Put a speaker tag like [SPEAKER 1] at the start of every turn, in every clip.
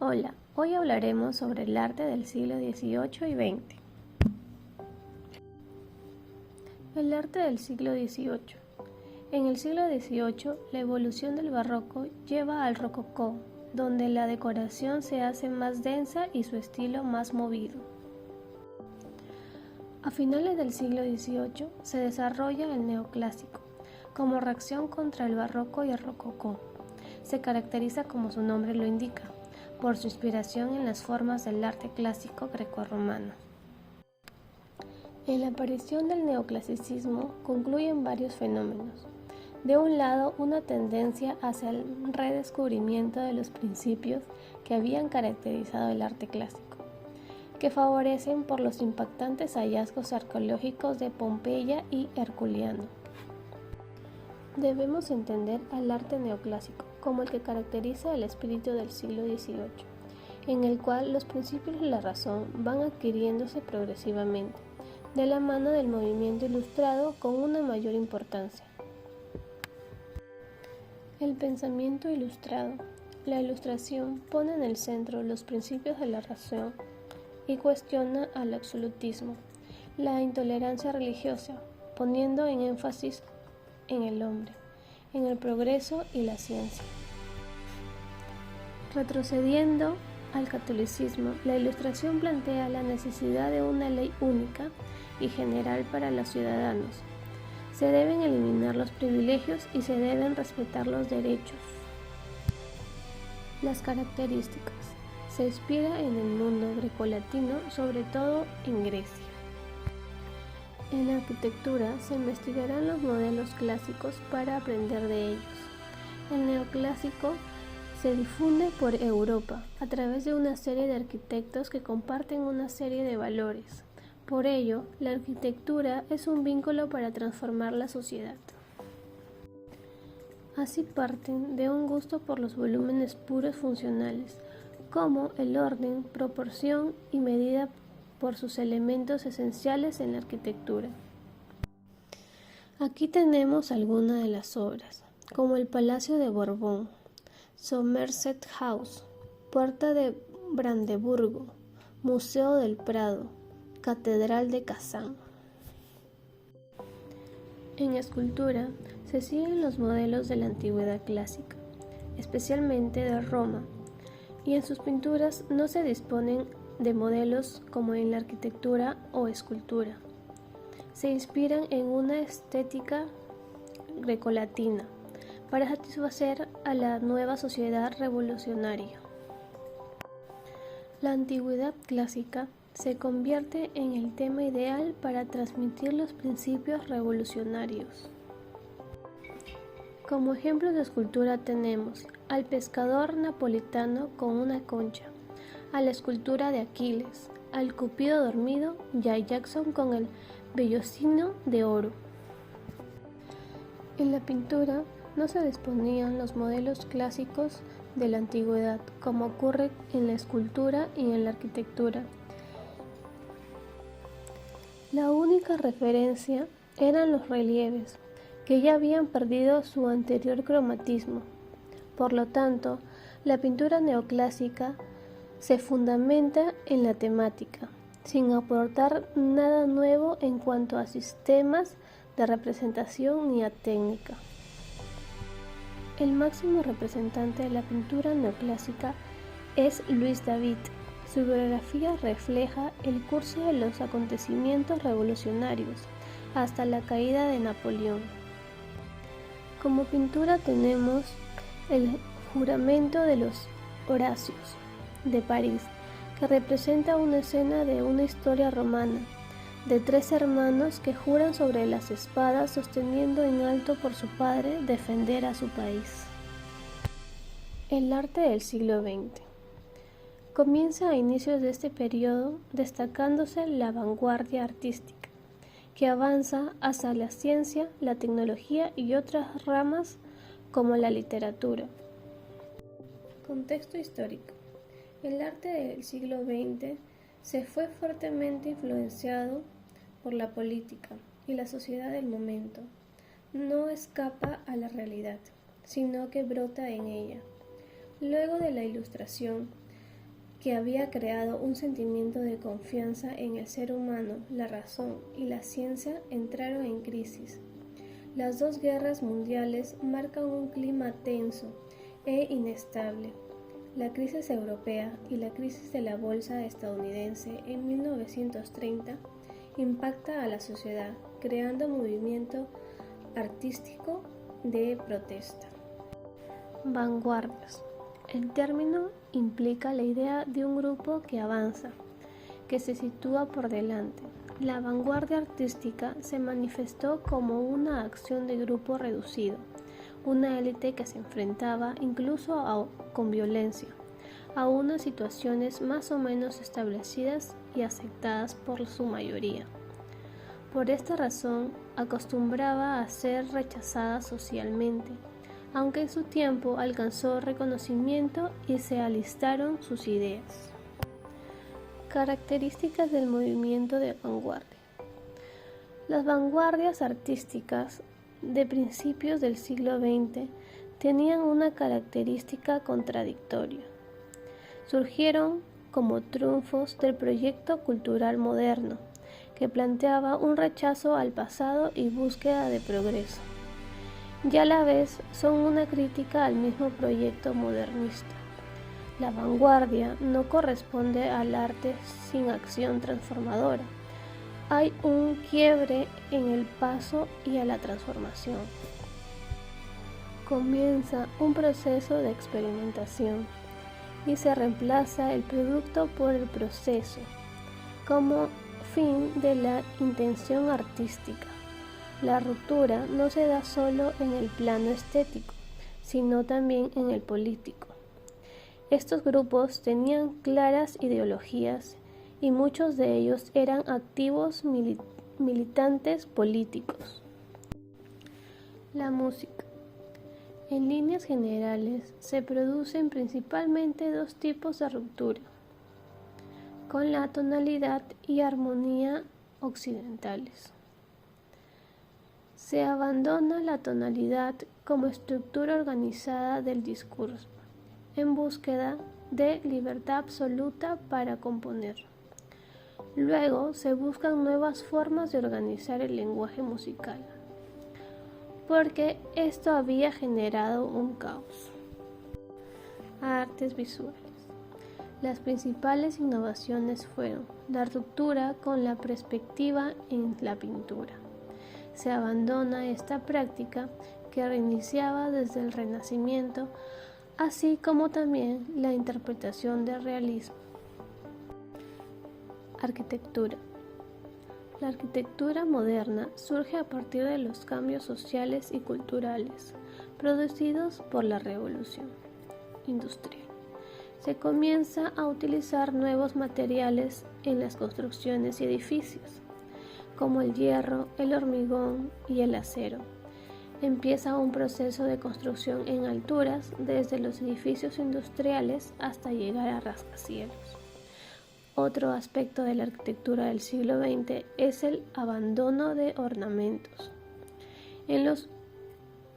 [SPEAKER 1] Hola, hoy hablaremos sobre el arte del siglo XVIII y XX. El arte del siglo XVIII. En el siglo XVIII, la evolución del barroco lleva al rococó, donde la decoración se hace más densa y su estilo más movido. A finales del siglo XVIII se desarrolla el neoclásico, como reacción contra el barroco y el rococó. Se caracteriza, como su nombre lo indica, por su inspiración en las formas del arte clásico grecorromano. En la aparición del neoclasicismo concluyen varios fenómenos. De un lado, una tendencia hacia el redescubrimiento de los principios que habían caracterizado el arte clásico, que favorecen por los impactantes hallazgos arqueológicos de Pompeya y Herculeano. Debemos entender al arte neoclásico como el que caracteriza el espíritu del siglo XVIII, en el cual los principios de la razón van adquiriéndose progresivamente, de la mano del movimiento ilustrado con una mayor importancia. El pensamiento ilustrado. La ilustración pone en el centro los principios de la razón y cuestiona al absolutismo, la intolerancia religiosa, poniendo en énfasis en el hombre, en el progreso y la ciencia. Retrocediendo al catolicismo, la Ilustración plantea la necesidad de una ley única y general para los ciudadanos. Se deben eliminar los privilegios y se deben respetar los derechos. Las características. Se inspira en el mundo grecolatino, sobre todo en Grecia. En la arquitectura se investigarán los modelos clásicos para aprender de ellos. El neoclásico se difunde por Europa a través de una serie de arquitectos que comparten una serie de valores. Por ello, la arquitectura es un vínculo para transformar la sociedad. Así parten de un gusto por los volúmenes puros funcionales, como el orden, proporción y medida por sus elementos esenciales en la arquitectura. Aquí tenemos algunas de las obras, como el Palacio de Borbón, Somerset House, Puerta de Brandeburgo, Museo del Prado, Catedral de Kazán. En escultura se siguen los modelos de la antigüedad clásica, especialmente de Roma, y en sus pinturas no se disponen de modelos como en la arquitectura o escultura. Se inspiran en una estética grecolatina para satisfacer a la nueva sociedad revolucionaria. La antigüedad clásica se convierte en el tema ideal para transmitir los principios revolucionarios. Como ejemplos de escultura tenemos al pescador napolitano con una concha, a la escultura de Aquiles, al Cupido dormido y a Jackson con el vellocino de oro. En la pintura no se disponían los modelos clásicos de la antigüedad, como ocurre en la escultura y en la arquitectura. La única referencia eran los relieves, que ya habían perdido su anterior cromatismo. Por lo tanto, la pintura neoclásica se fundamenta en la temática, sin aportar nada nuevo en cuanto a sistemas de representación ni a técnica. El máximo representante de la pintura neoclásica es Louis David. Su biografía refleja el curso de los acontecimientos revolucionarios hasta la caída de Napoleón. Como pintura tenemos el Juramento de los Horacios de París, que representa una escena de una historia romana, de tres hermanos que juran sobre las espadas sosteniendo en alto por su padre defender a su país. El arte del siglo XX. Comienza a inicios de este periodo destacándose la vanguardia artística, que avanza hacia la ciencia, la tecnología y otras ramas como la literatura. Contexto histórico. El arte del siglo XX se fue fuertemente influenciado por la política y la sociedad del momento. No escapa a la realidad, sino que brota en ella. Luego de la Ilustración, que había creado un sentimiento de confianza en el ser humano, la razón y la ciencia entraron en crisis. Las dos guerras mundiales marcan un clima tenso e inestable. La crisis europea y la crisis de la bolsa estadounidense en 1930 impacta a la sociedad, creando movimiento artístico de protesta. Vanguardias. El término implica la idea de un grupo que avanza, que se sitúa por delante. La vanguardia artística se manifestó como una acción de grupo reducido, una élite que se enfrentaba incluso con violencia a unas situaciones más o menos establecidas y aceptadas por su mayoría. Por esta razón, acostumbraba a ser rechazada socialmente, aunque en su tiempo alcanzó reconocimiento y se alistaron sus ideas. Características del movimiento de vanguardia. Las vanguardias artísticas de principios del siglo XX tenían una característica contradictoria. Surgieron como triunfos del proyecto cultural moderno, que planteaba un rechazo al pasado y búsqueda de progreso, y a la vez son una crítica al mismo proyecto modernista. La vanguardia no corresponde al arte sin acción transformadora. Hay un quiebre en el paso y a la transformación. Comienza un proceso de experimentación y se reemplaza el producto por el proceso como fin de la intención artística. La ruptura no se da solo en el plano estético, sino también en el político. Estos grupos tenían claras ideologías y muchos de ellos eran activos militantes políticos. La música. En líneas generales, se producen principalmente dos tipos de ruptura, con la tonalidad y armonía occidentales. Se abandona la tonalidad como estructura organizada del discurso, en búsqueda de libertad absoluta para componer. Luego se buscan nuevas formas de organizar el lenguaje musical, porque esto había generado un caos. Artes visuales. Las principales innovaciones fueron la ruptura con la perspectiva en la pintura. Se abandona esta práctica que reiniciaba desde el Renacimiento, así como también la interpretación del realismo. Arquitectura. La arquitectura moderna surge a partir de los cambios sociales y culturales producidos por la revolución industrial. Se comienza a utilizar nuevos materiales en las construcciones y edificios, como el hierro, el hormigón y el acero. Empieza un proceso de construcción en alturas desde los edificios industriales hasta llegar a rascacielos. Otro aspecto de la arquitectura del siglo XX es el abandono de ornamentos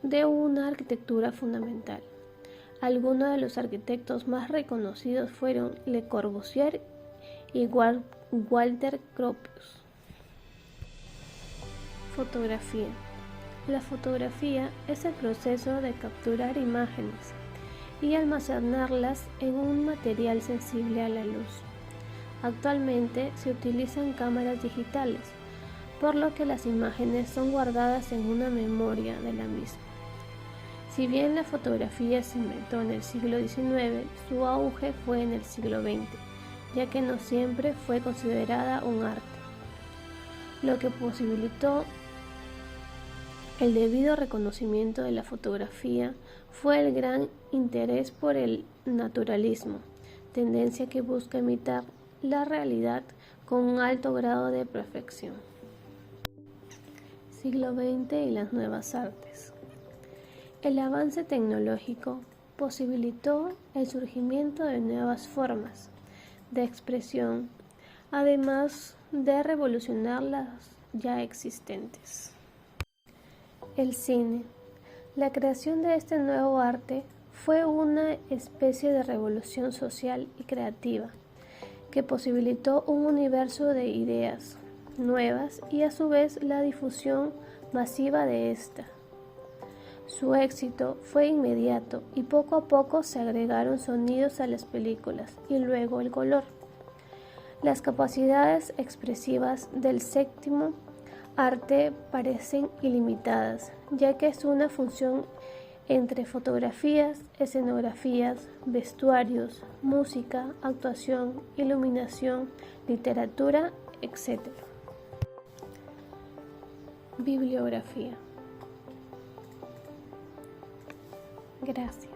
[SPEAKER 1] de una arquitectura fundamental. Algunos de los arquitectos más reconocidos fueron Le Corbusier y Walter Gropius. Fotografía. La fotografía es el proceso de capturar imágenes y almacenarlas en un material sensible a la luz. Actualmente se utilizan cámaras digitales, por lo que las imágenes son guardadas en una memoria de la misma. Si bien la fotografía se inventó en el siglo XIX, su auge fue en el siglo XX, ya que no siempre fue considerada un arte, lo que posibilitó el debido reconocimiento de la fotografía fue el gran interés por el naturalismo, tendencia que busca imitar la realidad con un alto grado de perfección. Siglo XX y las nuevas artes. El avance tecnológico posibilitó el surgimiento de nuevas formas de expresión, además de revolucionar las ya existentes. El cine. La creación de este nuevo arte fue una especie de revolución social y creativa que posibilitó un universo de ideas nuevas y a su vez la difusión masiva de esta. Su éxito fue inmediato y poco a poco se agregaron sonidos a las películas y luego el color. Las capacidades expresivas del séptimo arte parecen ilimitadas, ya que es una función entre fotografías, escenografías, vestuarios, música, actuación, iluminación, literatura, etc. Bibliografía. Gracias.